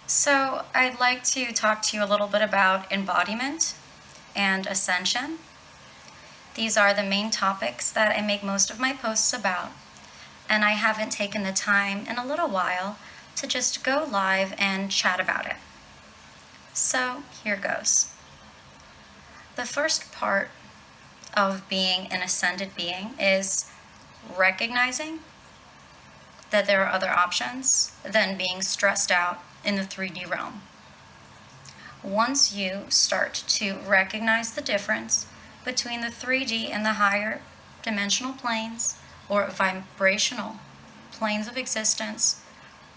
So, I'd like to talk to you a little bit about embodiment and ascension. These are the main topics that I make most of my posts about, and I haven't taken the time in a little while to just go live and chat about it. So, here goes. The first part of being an ascended being is recognizing that there are other options than being stressed out in the 3D realm. Once you start to recognize the difference between the 3D and the higher dimensional planes or vibrational planes of existence,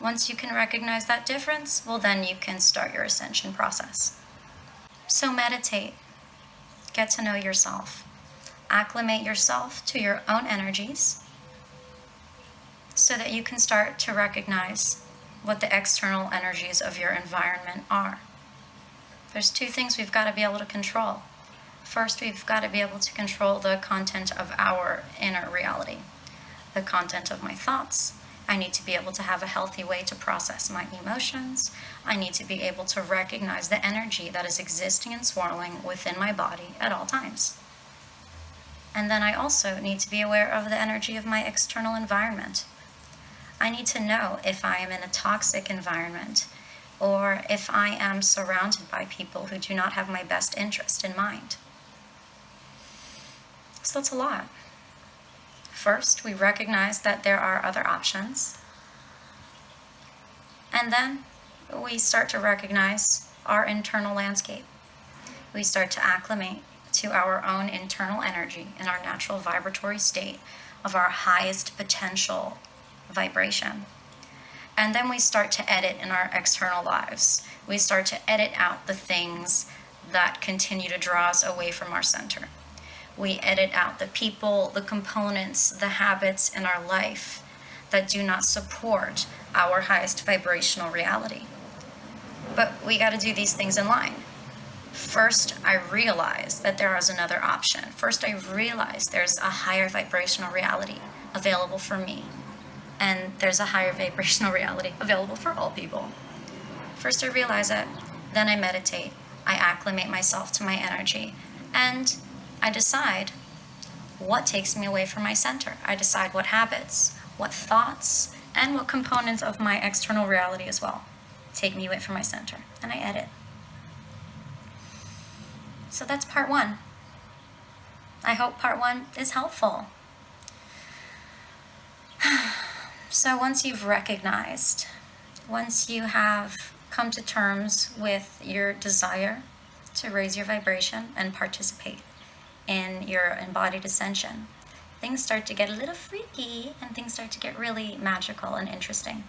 once you can recognize that difference, well, then you can start your ascension process. So meditate, get to know yourself, acclimate yourself to your own energies so that you can start to recognize what the external energies of your environment are. There's two things we've got to be able to control. First, we've got to be able to control the content of our inner reality, the content of my thoughts. I need to be able to have a healthy way to process my emotions. I need to be able to recognize the energy that is existing and swirling within my body at all times. And then I also need to be aware of the energy of my external environment. I need to know if I am in a toxic environment or if I am surrounded by people who do not have my best interest in mind. So that's a lot. First, we recognize that there are other options. And then we start to recognize our internal landscape. We start to acclimate to our own internal energy and our natural vibratory state of our highest potential vibration. And then we start to edit in our external lives. We start to edit out the things that continue to draw us away from our center. We edit out the people, the components, the habits in our life that do not support our highest vibrational reality. But we got to do these things in line. First, I realize that there is another option. First, I realize there's a higher vibrational reality available for me. And there's a higher vibrational reality available for all people. First, I realize it, then I meditate. I acclimate myself to my energy, and I decide what takes me away from my center. I decide what habits, what thoughts, and what components of my external reality as well take me away from my center, and I edit. So that's part one. I hope part one is helpful. So once you've recognized, once you have come to terms with your desire to raise your vibration and participate in your embodied ascension, things start to get a little freaky and things start to get really magical and interesting.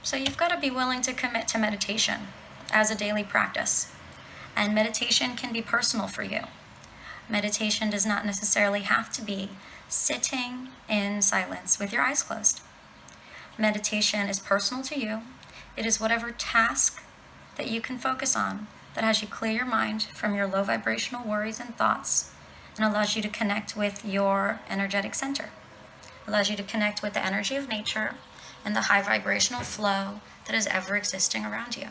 So you've got to be willing to commit to meditation as a daily practice. And meditation can be personal for you. Meditation does not necessarily have to be sitting in silence with your eyes closed. Meditation is personal to you. It is whatever task that you can focus on that has you clear your mind from your low vibrational worries and thoughts and allows you to connect with your energetic center. Allows you to connect with the energy of nature and the high vibrational flow that is ever existing around you.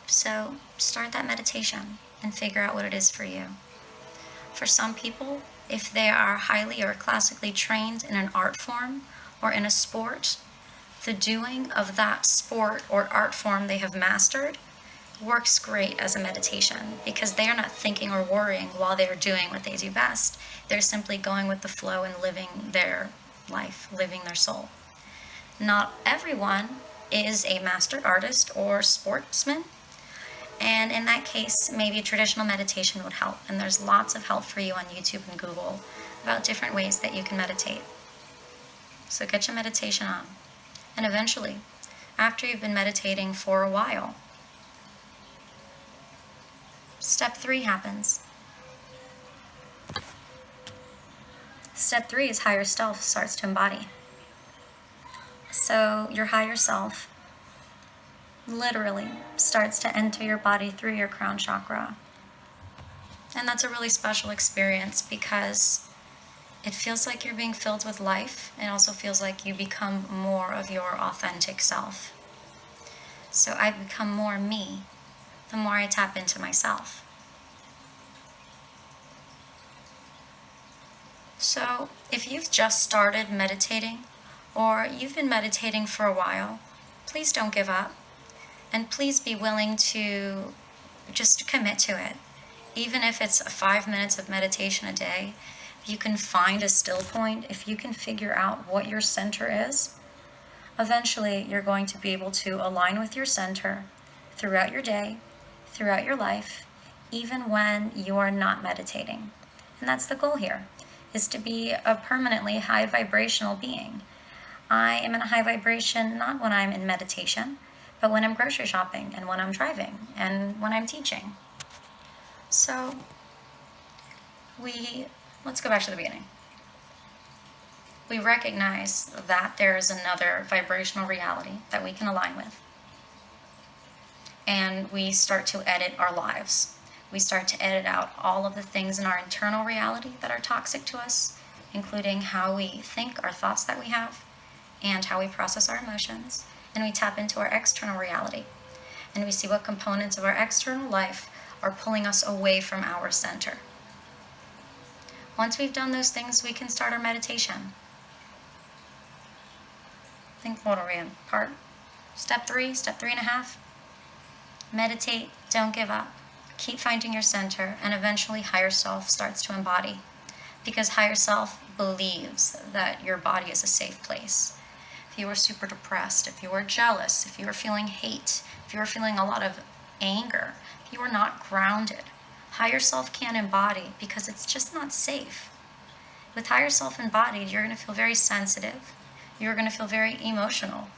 So start that meditation and figure out what it is for you. For some people, if they are highly or classically trained in an art form or in a sport, the doing of that sport or art form they have mastered works great as a meditation because they are not thinking or worrying while they are doing what they do best. They're simply going with the flow and living their life, living their soul. Not everyone is a master artist or sportsman. And in that case, maybe traditional meditation would help. And there's lots of help for you on YouTube and Google about different ways that you can meditate. So get your meditation on. And eventually, after you've been meditating for a while, step 3 happens. Step 3 is higher self starts to embody. So your higher self literally starts to enter your body through your crown chakra. And that's a really special experience because it feels like you're being filled with life. It also feels like you become more of your authentic self. So I become more me the more I tap into myself. So if you've just started meditating, or you've been meditating for a while, please don't give up. And please be willing to just commit to it. Even if it's 5 minutes of meditation a day, if you can find a still point, if you can figure out what your center is, eventually you're going to be able to align with your center throughout your day, throughout your life, even when you are not meditating. And that's the goal here, is to be a permanently high vibrational being. I am in a high vibration not when I'm in meditation, but when I'm grocery shopping and when I'm driving and when I'm teaching. So let's go back to the beginning. We recognize that there is another vibrational reality that we can align with. And we start to edit our lives. We start to edit out all of the things in our internal reality that are toxic to us, including how we think, our thoughts that we have, and how we process our emotions. And we tap into our external reality. And we see what components of our external life are pulling us away from our center. Once we've done those things, we can start our meditation. I think, what are we in? Step 3.5. Meditate, don't give up. Keep finding your center, and eventually higher self starts to embody. Because higher self believes that your body is a safe place. If you are super depressed, if you are jealous, if you are feeling hate, if you are feeling a lot of anger, if you are not grounded, higher self can't embody because it's just not safe. With higher self embodied, you're going to feel very sensitive. You're going to feel very emotional.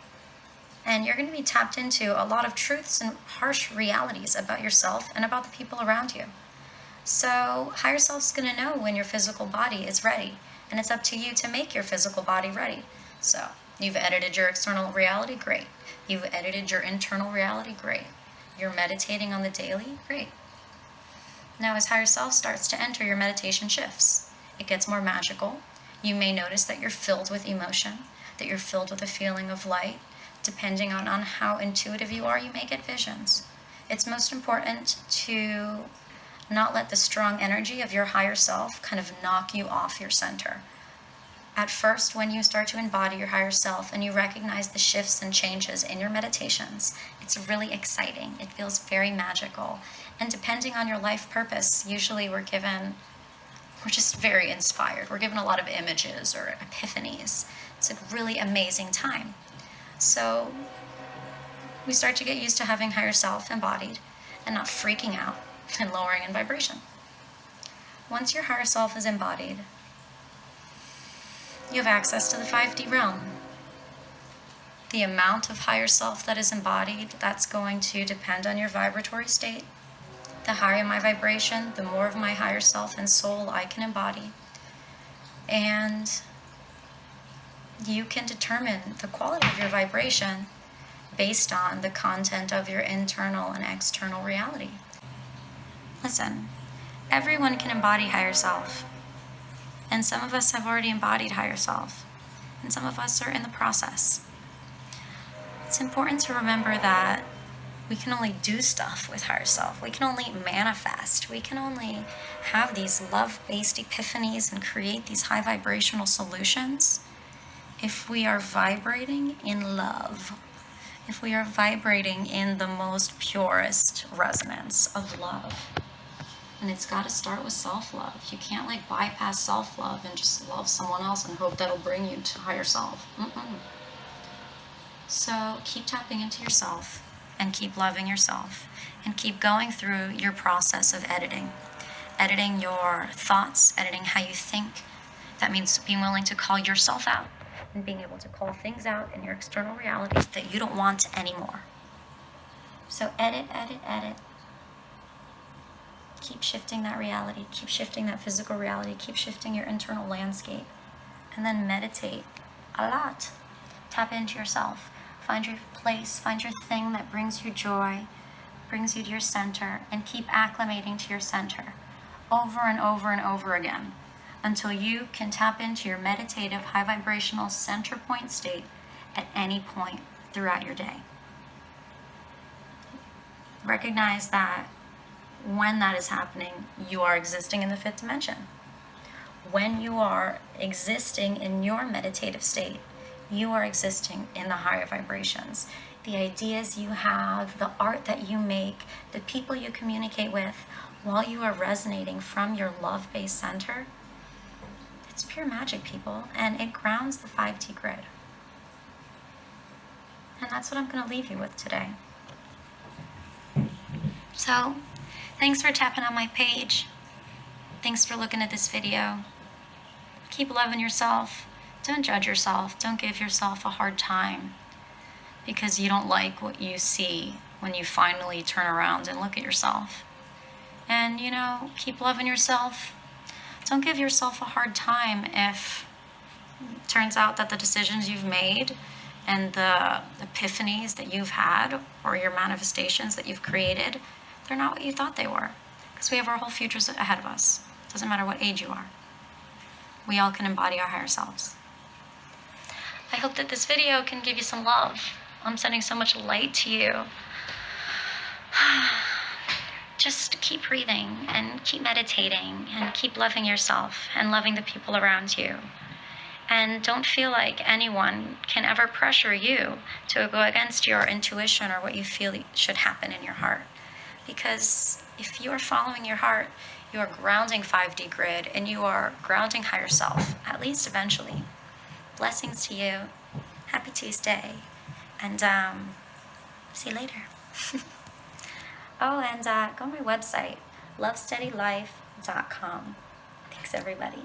And you're going to be tapped into a lot of truths and harsh realities about yourself and about the people around you. So higher self's going to know when your physical body is ready. And it's up to you to make your physical body ready. So you've edited your external reality, great. You've edited your internal reality, great. You're meditating on the daily, great. Now as higher self starts to enter, your meditation shifts. It gets more magical. You may notice that you're filled with emotion, that you're filled with a feeling of light. Depending on how intuitive you are, you may get visions. It's most important to not let the strong energy of your higher self kind of knock you off your center. At first, when you start to embody your higher self and you recognize the shifts and changes in your meditations, it's really exciting. It feels very magical. And depending on your life purpose, usually we're just very inspired. We're given a lot of images or epiphanies. It's a really amazing time. So we start to get used to having higher self embodied and not freaking out and lowering in vibration. Once your higher self is embodied, you have access to the 5D realm. The amount of higher self that is embodied, that's going to depend on your vibratory state. The higher my vibration, the more of my higher self and soul I can embody. And you can determine the quality of your vibration based on the content of your internal and external reality. Listen, everyone can embody higher self. And some of us have already embodied higher self. And some of us are in the process. It's important to remember that we can only do stuff with higher self. We can only manifest. We can only have these love-based epiphanies and create these high vibrational solutions if we are vibrating in love. If we are vibrating in the most purest resonance of love. And it's got to start with self-love. You can't bypass self-love and just love someone else and hope that'll bring you to higher self. So keep tapping into yourself and keep loving yourself and keep going through your process of editing. Editing your thoughts, editing how you think. That means being willing to call yourself out and being able to call things out in your external reality that you don't want anymore. So edit. Keep shifting that reality. Keep shifting that physical reality. Keep shifting your internal landscape. And then meditate a lot. Tap into yourself. Find your place. Find your thing that brings you joy, brings you to your center, and keep acclimating to your center over and over and over again until you can tap into your meditative, high vibrational center point state at any point throughout your day. recognize that when that is happening, you are existing in the fifth dimension. When you are existing in your meditative state, you are existing in the higher vibrations. The ideas you have, the art that you make, the people you communicate with, while you are resonating from your love-based center, it's pure magic, people, and it grounds the 5D grid. And that's what I'm going to leave you with today. So, thanks for tapping on my page. Thanks for looking at this video. Keep loving yourself. Don't judge yourself. Don't give yourself a hard time because you don't like what you see when you finally turn around and look at yourself. And, keep loving yourself. Don't give yourself a hard time if it turns out that the decisions you've made and the epiphanies that you've had or your manifestations that you've created, they're not what you thought they were. Because we have our whole futures ahead of us. It doesn't matter what age you are. We all can embody our higher selves. I hope that this video can give you some love. I'm sending so much light to you. Just keep breathing and keep meditating and keep loving yourself and loving the people around you. And don't feel like anyone can ever pressure you to go against your intuition or what you feel should happen in your heart. Because if you are following your heart, you are grounding 5D grid and you are grounding higher self, at least eventually. Blessings to you. Happy Tuesday. And see you later. Oh, and go on my website, lovesteadylife.com. Thanks, everybody.